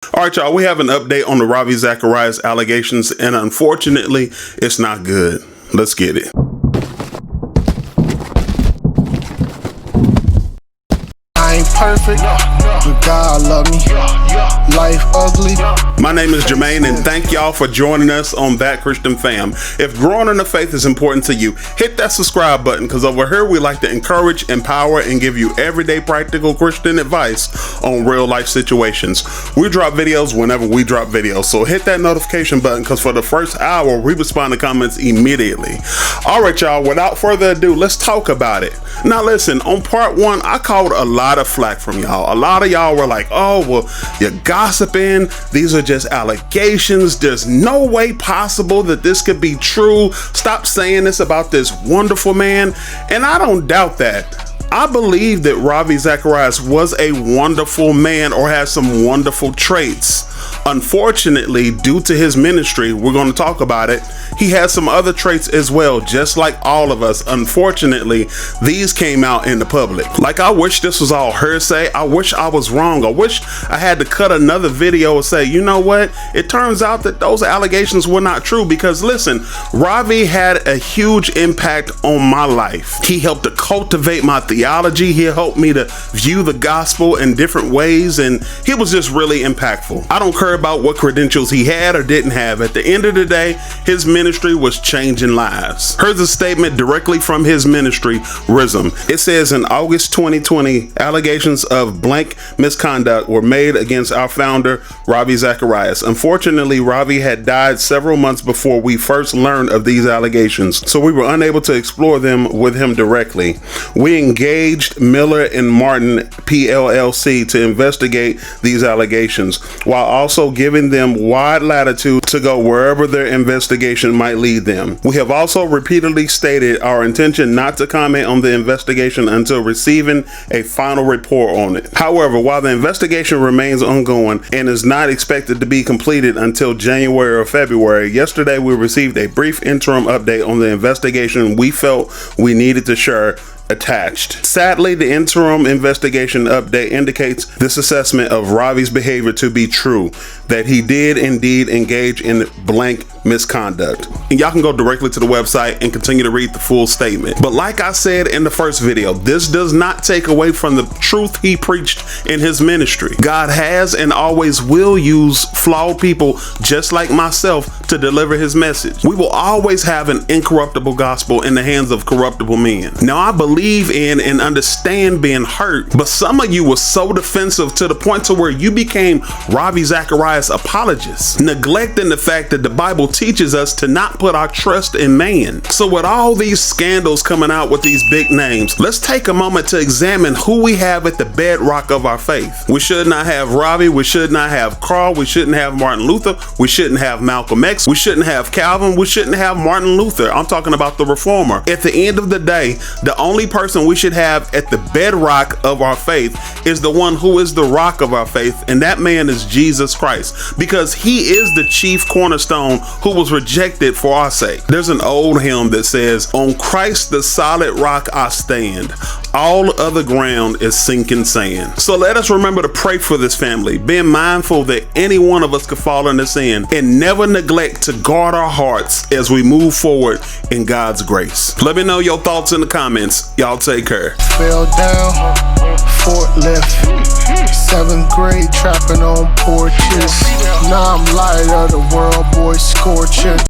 All right, y'all, we have an update on the Ravi Zacharias allegations, and unfortunately, it's not good. Let's get it. I ain't perfect, but God love me. Life ugly. My name is Jermaine, and thank y'all for joining us on That Christian Fam. If growing in the faith is important to you, hit that subscribe button, because over here we like to encourage, empower, and give you everyday practical Christian advice on real life situations. We drop videos whenever we drop videos, so hit that notification button, because for the first hour, we respond to comments immediately. All right, y'all, without further ado, let's talk about it. Now listen, on part one, I called a lot of flack from y'all. A lot of y'all were like, oh, well, you're gossiping. These are just allegations. There's no way possible that this could be true. Stop saying this about this wonderful man. And I don't doubt that. I believe that Ravi Zacharias was a wonderful man or has some wonderful traits. Unfortunately, due to his ministry, we're going to talk about it, he has some other traits as well, just like all of us. Unfortunately, these came out in the public. Like, I wish this was all hearsay. I wish I was wrong. I wish I had to cut another video and say, you know what? It turns out that those allegations were not true, because listen, Ravi had a huge impact on my life. He helped to cultivate my theology. He helped me to view the gospel in different ways, and he was just really impactful. I don't care about what credentials he had or didn't have. At the end of the day, his ministry was changing lives. Here's a statement directly from his ministry, RZIM. It says, in August 2020, allegations of blank misconduct were made against our founder, Ravi Zacharias. Unfortunately, Ravi had died several months before we first learned of these allegations, so we were unable to explore them with him directly. We engaged Miller and Martin PLLC to investigate these allegations, while also giving them wide latitude to go wherever their investigation might lead them. We have also repeatedly stated our intention not to comment on the investigation until receiving a final report on it. However, while the investigation remains ongoing and is not expected to be completed until January or February, yesterday we received a brief interim update on the investigation we felt we needed to share attached. Sadly, the interim investigation update indicates this assessment of Ravi's behavior to be true, that he did indeed engage in blank misconduct. And y'all can go directly to the website and continue to read the full statement. But like I said in the first video, this does not take away from the truth he preached in his ministry. God has and always will use flawed people just like myself to deliver his message. We will always have an incorruptible gospel in the hands of corruptible men. Now, I believe in and understand being hurt, but some of you were so defensive to the point to where you became Ravi Zacharias apologists, neglecting the fact that the Bible teaches us to not put our trust in man. So with all these scandals coming out with these big names, let's take a moment to examine who we have at the bedrock of our faith. We should not have Ravi, we should not have Carl, we shouldn't have Martin Luther, we shouldn't have Malcolm X, we shouldn't have Calvin, we shouldn't have Martin Luther. I'm talking about the reformer. At the end of the day, the only person we should have at the bedrock of our faith is the one who is the rock of our faith, and that man is Jesus Christ, because he is the chief cornerstone who was rejected for our sake. There's an old hymn that says, on Christ the solid rock I stand, all other ground is sinking sand. So let us remember to pray for this family, being mindful that any one of us could fall into sin, and never neglect to guard our hearts as we move forward in God's grace. Let me know your thoughts in the comments. Y'all take care. Fell down, forklift, 7th grade trapping on porches. Now I'm light of the world, boy, scorching.